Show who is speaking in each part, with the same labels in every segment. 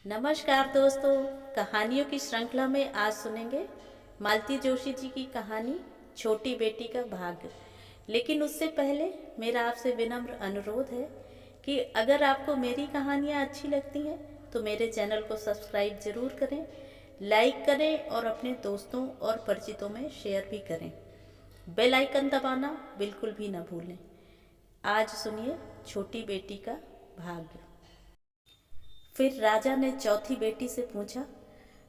Speaker 1: नमस्कार दोस्तों। कहानियों की श्रृंखला में आज सुनेंगे मालती जोशी जी की कहानी छोटी बेटी का भाग्य। लेकिन उससे पहले मेरा आपसे विनम्र अनुरोध है कि अगर आपको मेरी कहानियाँ अच्छी लगती हैं तो मेरे चैनल को सब्सक्राइब ज़रूर करें, लाइक करें और अपने दोस्तों और परिचितों में शेयर भी करें। बेल आइकन दबाना बिल्कुल भी न भूलें। आज सुनिए छोटी बेटी का भाग्य। फिर राजा ने चौथी बेटी से पूछा,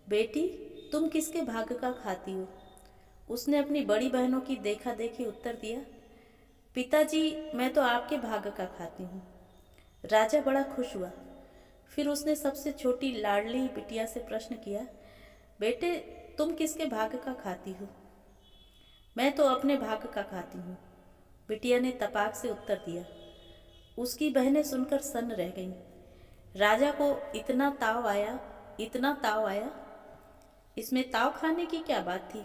Speaker 1: बेटी तुम किसके भाग्य का खाती हो? उसने अपनी बड़ी बहनों की देखा देखी उत्तर दिया, पिताजी मैं तो आपके भाग्य का खाती हूँ। राजा बड़ा खुश हुआ। फिर उसने सबसे छोटी लाडली बिटिया से प्रश्न किया, बेटे तुम किसके भाग्य का खाती हो? मैं तो अपने भाग्य का खाती हूँ, बिटिया ने तपाक से उत्तर दिया। उसकी बहनें सुनकर सन्न रह गईं। राजा को इतना ताव आया। इसमें ताव खाने की क्या बात थी?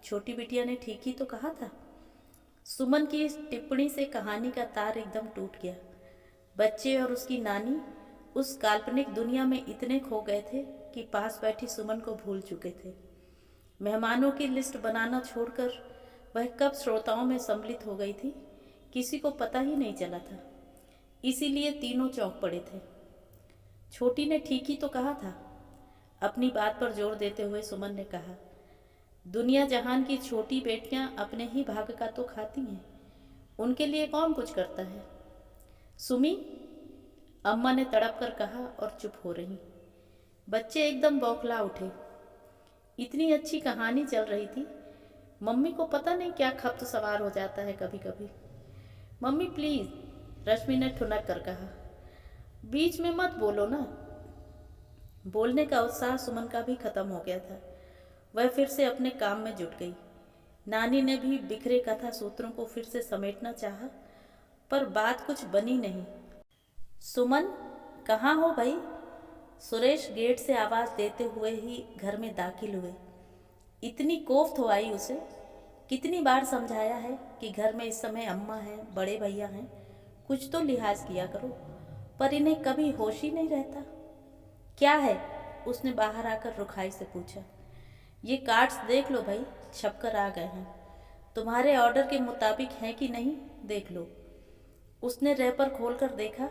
Speaker 1: छोटी बिटिया ने ठीक ही तो कहा था। सुमन की इस टिप्पणी से कहानी का तार एकदम टूट गया। बच्चे और उसकी नानी उस काल्पनिक दुनिया में इतने खो गए थे कि पास बैठी सुमन को भूल चुके थे। मेहमानों की लिस्ट बनाना छोड़कर वह कब श्रोताओं में सम्मिलित हो गई थी, किसी को पता ही नहीं चला था। इसीलिए तीनों चौंक पड़े थे। छोटी ने ठीक ही तो कहा था। अपनी बात पर जोर देते हुए सुमन ने कहा, दुनिया जहान की छोटी बेटियां अपने ही भाग्य का तो खाती हैं, उनके लिए कौन कुछ करता है? सुमी, अम्मा ने तड़प कर कहा और चुप हो रही। बच्चे एकदम बौखला उठे। इतनी अच्छी कहानी चल रही थी, मम्मी को पता नहीं क्या खप्त सवार हो जाता है कभी कभी। मम्मी प्लीज, रश्मि ने ठुनक कर कहा, बीच में मत बोलो ना। बोलने का उत्साह सुमन का भी खत्म हो गया था। वह फिर से अपने काम में जुट गई। नानी ने भी बिखरे कथा सूत्रों को फिर से समेटना चाहा, पर बात कुछ बनी नहीं। सुमन, कहाँ हो भाई? सुरेश गेट से आवाज देते हुए ही घर में दाखिल हुए। इतनी कोफ्त हो आई उसे। कितनी बार समझाया है कि घर में इस समय अम्मा हैं, बड़े भैया हैं, कुछ तो लिहाज किया करो, पर इन्हें कभी होश ही नहीं रहता। क्या है? उसने बाहर आकर रुखाई से पूछा। ये कार्ड्स देख लो भाई, छपकर आ गए हैं। तुम्हारे ऑर्डर के मुताबिक हैं कि नहीं, देख लो। उसने रैपर खोलकर देखा।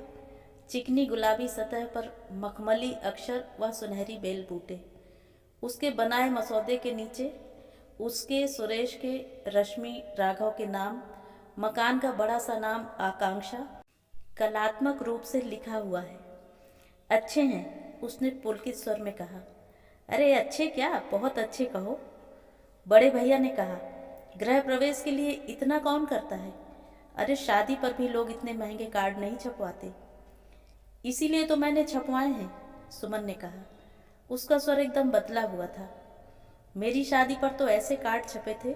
Speaker 1: चिकनी गुलाबी सतह पर मखमली अक्षर व सुनहरी बेल बूटे। उसके बनाए मसौदे के नीचे उसके, सुरेश के, रश्मि, राघव के नाम, मकान का बड़ा सा नाम आकांक्षा कलात्मक रूप से लिखा हुआ है। अच्छे हैं, उसने पुलकित स्वर में कहा। अरे अच्छे क्या, बहुत अच्छे कहो। बड़े भैया ने कहा, गृह प्रवेश के लिए इतना कौन करता है? अरे शादी पर भी लोग इतने महंगे कार्ड नहीं छपवाते। इसीलिए तो मैंने छपवाए हैं, सुमन ने कहा। उसका स्वर एकदम बदला हुआ था। मेरी शादी पर तो ऐसे कार्ड छपे थे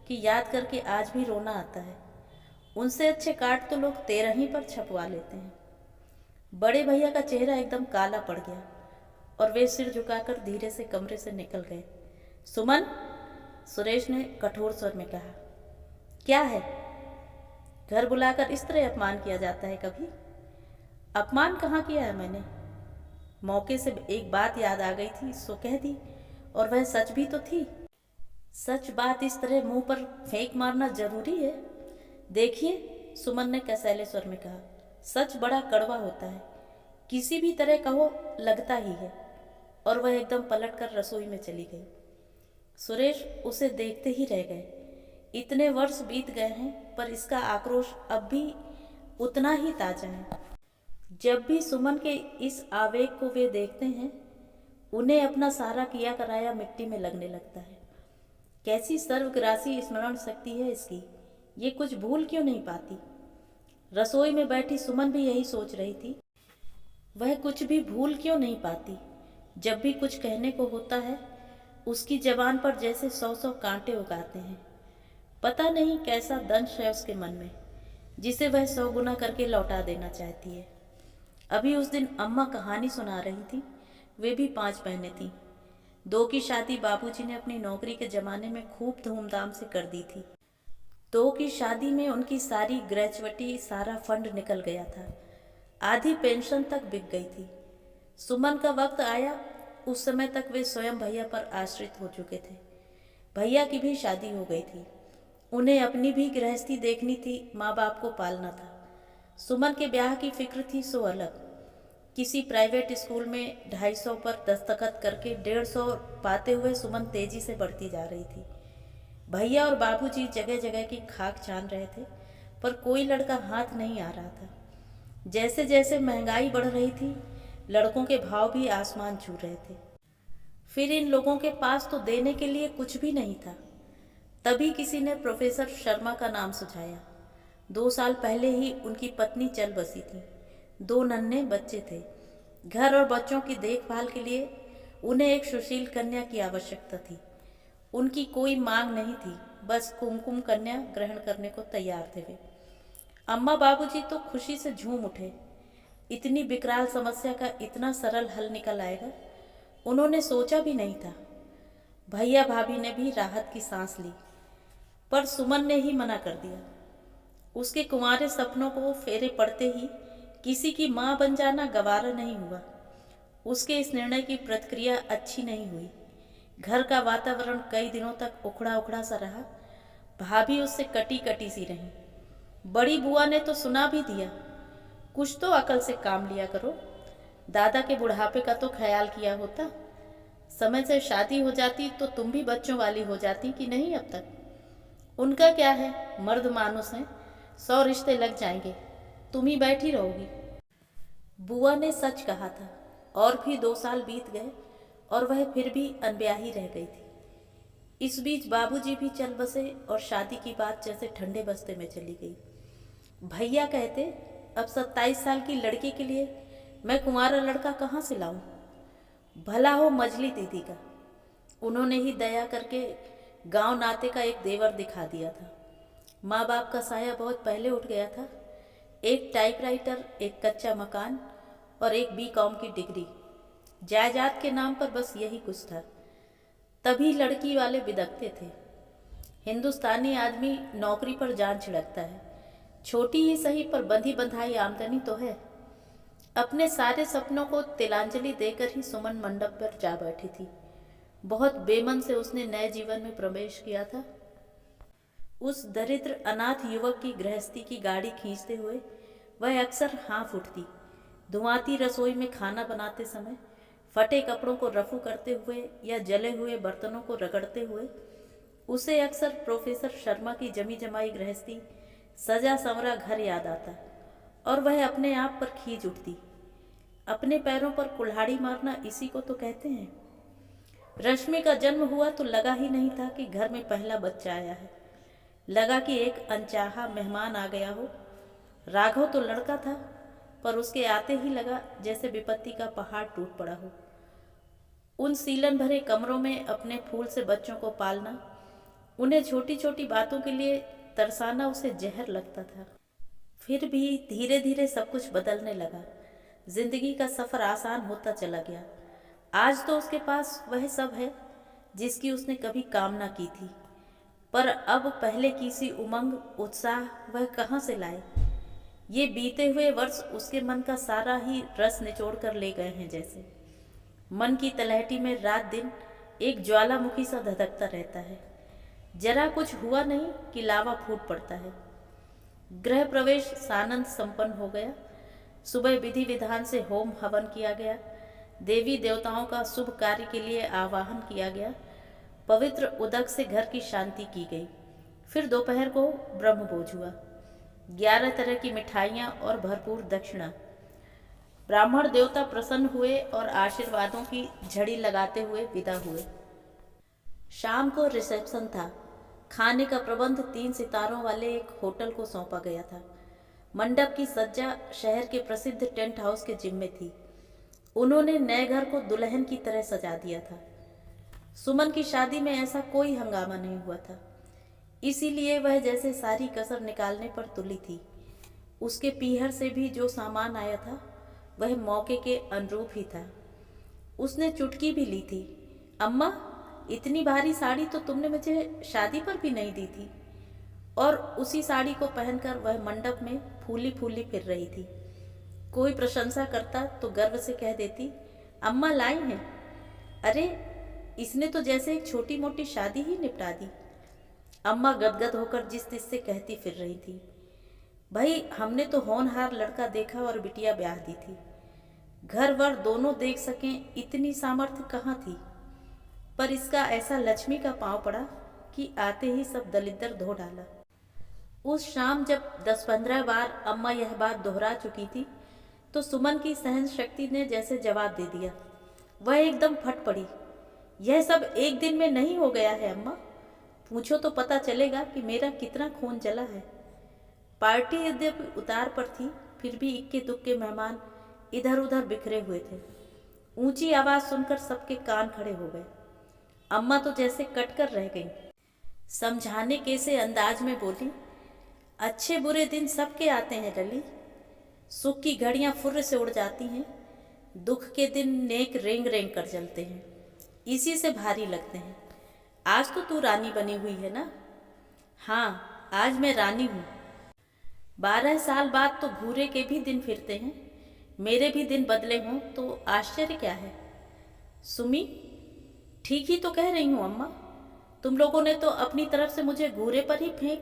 Speaker 1: कि याद करके आज भी रोना आता है। उनसे अच्छे कार्ड तो लोग 13 ही पर छपवा लेते हैं। बड़े भैया का चेहरा एकदम काला पड़ गया और वे सिर झुकाकर धीरे से कमरे से निकल गए। सुमन, सुरेश ने कठोर स्वर में कहा। क्या है? घर बुलाकर इस तरह अपमान किया जाता है कभी? अपमान कहाँ किया है मैंने? मौके से एक बात याद आ गई थी सो कह दी, और वह सच भी तो थी। सच बात इस तरह मुंह पर फेंक मारना जरूरी है? देखिए, सुमन ने कसैले स्वर में कहा, सच बड़ा कड़वा होता है, किसी भी तरह कहो लगता ही है। और वह एकदम पलटकर रसोई में चली गई। सुरेश उसे देखते ही रह गए। इतने वर्ष बीत गए हैं पर इसका आक्रोश अब भी उतना ही ताजा है। जब भी सुमन के इस आवेग को वे देखते हैं, उन्हें अपना सारा किया कराया मिट्टी में लगने लगता है। कैसी सर्वग्रासी स्मरण शक्ति है इसकी, ये कुछ भूल क्यों नहीं पाती? रसोई में बैठी सुमन भी यही सोच रही थी। वह कुछ भी भूल क्यों नहीं पाती? जब भी कुछ कहने को होता है, उसकी जबान पर जैसे 100 कांटे उगाते हैं। पता नहीं कैसा दंश है उसके मन में, जिसे वह 100 गुना करके लौटा देना चाहती है। अभी उस दिन अम्मा कहानी सुना रही थी। वे भी 5 बहनें थीं। 2 की शादी बाबूजी ने अपनी नौकरी के ज़माने में खूब धूमधाम से कर दी थी। 2 की शादी में उनकी सारी ग्रेजुएटी, सारा फंड निकल गया था। आधी पेंशन तक बिक गई थी। सुमन का वक्त आया, उस समय तक वे स्वयं भैया पर आश्रित हो चुके थे। भैया की भी शादी हो गई थी, उन्हें अपनी भी गृहस्थी देखनी थी, माँ बाप को पालना था। सुमन के ब्याह की फिक्र थी सो अलग। किसी प्राइवेट स्कूल में 250 पर दस्तखत करके 150 पाते हुए सुमन तेजी से बढ़ती जा रही थी। भैया और बाबूजी जगह जगह की खाक छान रहे थे, पर कोई लड़का हाथ नहीं आ रहा था। जैसे जैसे महंगाई बढ़ रही थी, लड़कों के भाव भी आसमान छू रहे थे। फिर इन लोगों के पास तो देने के लिए कुछ भी नहीं था। तभी किसी ने प्रोफेसर शर्मा का नाम सुझाया। 2 साल पहले ही उनकी पत्नी चल बसी थी। 2 नन्हे बच्चे थे। घर और बच्चों की देखभाल के लिए उन्हें एक सुशील कन्या की आवश्यकता थी। उनकी कोई मांग नहीं थी, बस कुमकुम कन्या ग्रहण करने को तैयार थे वे। अम्मा बाबूजी तो खुशी से झूम उठे। इतनी विकराल समस्या का इतना सरल हल निकल आएगा, उन्होंने सोचा भी नहीं था। भैया भाभी ने भी राहत की सांस ली, पर सुमन ने ही मना कर दिया। उसके कुंवारे सपनों को फेरे पड़ते ही किसी की मां बन जाना गवारा नहीं हुआ। उसके इस निर्णय की प्रतिक्रिया अच्छी नहीं हुई। घर का वातावरण कई दिनों तक उखड़ा उखड़ा सा रहा। भाभी उससे कटी कटी सी रही। बड़ी बुआ ने तो सुना भी दिया, कुछ तो अकल से काम लिया करो। दादा के बुढ़ापे का तो ख्याल किया होता। समय से शादी हो जाती तो तुम भी बच्चों वाली हो जाती कि नहीं अब तक। उनका क्या है, मर्द मानुस हैं, 100 रिश्ते लग जाएंगे, तुम ही बैठी रहोगी। बुआ ने सच कहा था। और भी 2 साल बीत गए और वह फिर भी अनब्याही रह गई थी। इस बीच बाबूजी भी चल बसे और शादी की बात जैसे ठंडे बस्ते में चली गई। भैया कहते, अब 27 साल की लड़की के लिए मैं कुंवारा लड़का कहाँ से लाऊं? भला हो मजली दीदी का। उन्होंने ही दया करके गांव नाते का एक देवर दिखा दिया था। माँ बाप का साया बहुत पहले उठ गया था। एक टाइपराइटर, एक कच्चा मकान और एक बीकॉम की डिग्री। जायदाद के नाम पर बस यही कुछ था। तभी लड़की वाले बिदकते थे। हिंदुस्तानी आदमी नौकरी पर जान छिड़कता है। छोटी ही सही पर बंधी बंधाई आमदनी तो है। अपने सारे सपनों को तिलांजलि देकर ही सुमन मंडप पर जा बैठी थी। बहुत बेमन से उसने नए जीवन में प्रवेश किया था। उस दरिद्र अनाथ युवक की गृहस्थी की गाड़ी खींचते हुए वह अक्सर हाँफ उठती। धुआंती रसोई में खाना बनाते समय, फटे कपड़ों को रफू करते हुए या जले हुए बर्तनों को रगड़ते हुए उसे अक्सर प्रोफेसर शर्मा की जमी जमाई गृहस्थी, सजा संवरा घर याद आता और वह अपने आप पर खींच उठती। अपने पैरों पर कुल्हाड़ी मारना इसी को तो कहते हैं। रश्मि का जन्म हुआ तो लगा ही नहीं था कि घर में पहला बच्चा आया है। लगा कि एक अनचाहा मेहमान आ गया हो। राघव तो लड़का था, पर उसके आते ही लगा जैसे विपत्ति का पहाड़ टूट पड़ा हो। उन सीलन भरे कमरों में अपने फूल से बच्चों को पालना, उन्हें छोटी छोटी बातों के लिए तरसाना उसे जहर लगता था। फिर भी धीरे धीरे सब कुछ बदलने लगा। जिंदगी का सफ़र आसान होता चला गया। आज तो उसके पास वह सब है जिसकी उसने कभी कामना की थी, पर अब पहले की सी उमंग, उत्साह वह कहाँ से लाए। ये बीते हुए वर्ष उसके मन का सारा ही रस निचोड़ कर ले गए हैं। जैसे मन की तलहटी में रात दिन एक ज्वालामुखी सा धधकता रहता है। जरा कुछ हुआ नहीं कि लावा फूट पड़ता है। गृह प्रवेश सानंद संपन्न हो गया। सुबह विधि विधान से होम हवन किया गया। देवी देवताओं का शुभ कार्य के लिए आवाहन किया गया। पवित्र उदक से घर की शांति की गई। फिर दोपहर को ब्रह्मभोज हुआ। 11 तरह की मिठाइयाँ और भरपूर दक्षिणा। ब्राह्मण देवता प्रसन्न हुए और आशीर्वादों की झड़ी लगाते हुए विदा हुए। शाम को रिसेप्शन था। खाने का प्रबंध 3 सितारों वाले एक होटल को सौंपा गया था। मंडप की सज्जा शहर के प्रसिद्ध टेंट हाउस के जिम्मे थी। उन्होंने नए घर को दुल्हन की तरह सजा दिया था। सुमन की शादी में ऐसा कोई हंगामा नहीं हुआ था, इसीलिए वह जैसे सारी कसर निकालने पर तुली थी। उसके पीहर से भी जो सामान आया था वह मौके के अनुरूप ही था। उसने चुटकी भी ली थी। अम्मा, इतनी भारी साड़ी तो तुमने मुझे शादी पर भी नहीं दी थी। और उसी साड़ी को पहनकर वह मंडप में फूली फूली फिर रही थी। कोई प्रशंसा करता तो गर्व से कह देती, अम्मा लाई हैं। अरे, इसने तो जैसे एक छोटी मोटी शादी ही निपटा दी। अम्मा गदगद होकर जिस तिस से कहती फिर रही थी। भाई, हमने तो होनहार लड़का देखा और बिटिया ब्याह दी थी। घर वर दोनों देख सकें इतनी सामर्थ्य कहाँ थी, पर इसका ऐसा लक्ष्मी का पांव पड़ा कि आते ही सब दलिद्दर धो डाला। उस शाम जब 10-15 बार अम्मा यह बात दोहरा चुकी थी तो सुमन की सहन शक्ति ने जैसे जवाब दे दिया। वह एकदम फट पड़ी। यह सब एक दिन में नहीं हो गया है अम्मा, पूछो तो पता चलेगा कि मेरा कितना खून जला है। पार्टी यद्यपि उतार पर थी, फिर भी इक्के दुक्के मेहमान इधर उधर बिखरे हुए थे। ऊंची आवाज सुनकर सबके कान खड़े हो गए। अम्मा तो जैसे कटकर रह गई। समझाने के से अंदाज में बोली, अच्छे बुरे दिन सबके आते हैं लली। सुख की घड़ियां फुर्र से उड़ जाती हैं, दुख के दिन नेक रेंग रेंग कर जलते हैं, इसी से भारी लगते हैं। आज तो तू रानी बनी हुई है ना? हाँ, आज मैं रानी हूँ। 12 साल बाद तो घूरे के भी दिन फिरते हैं। मेरे भी दिन बदले हों तो आश्चर्य क्या है। सुमी, ठीक ही तो कह रही हूँ अम्मा। तुम लोगों ने तो अपनी तरफ से मुझे घूरे पर ही फेंक।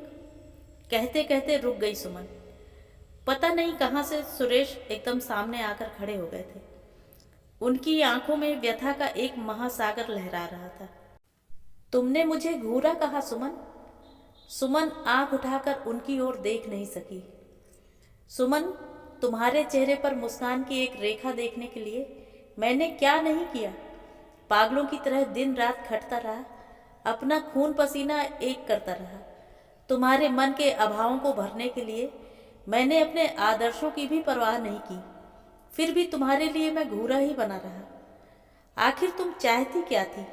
Speaker 1: कहते कहते रुक गई सुमन। पता नहीं कहाँ से सुरेश एकदम सामने आकर खड़े हो गए थे। उनकी आंखों में व्यथा का एक महासागर लहरा रहा था। तुमने मुझे घूरा कहा सुमन? सुमन आंख उठाकर उनकी ओर देख नहीं सकी। सुमन, तुम्हारे चेहरे पर मुस्कान की एक रेखा देखने के लिए मैंने क्या नहीं किया। पागलों की तरह दिन रात खटता रहा, अपना खून पसीना एक करता रहा। तुम्हारे मन के अभावों को भरने के लिए मैंने अपने आदर्शों की भी परवाह नहीं की। फिर भी तुम्हारे लिए मैं घूरा ही बना रहा। आखिर तुम चाहती क्या थी?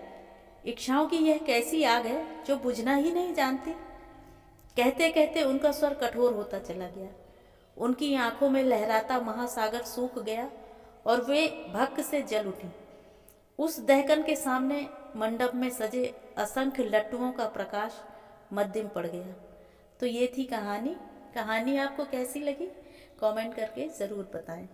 Speaker 1: इच्छाओं की यह कैसी आग है जो बुझना ही नहीं जानती? कहते कहते उनका स्वर कठोर होता चला गया। उनकी आंखों में लहराता महासागर सूख गया और वे भक्क से जल उठी। उस दहकन के सामने मंडप में सजे असंख्य लट्टुओं का प्रकाश मध्यम पड़ गया। तो ये थी कहानी। कहानी आपको कैसी लगी कमेंट करके ज़रूर बताएं।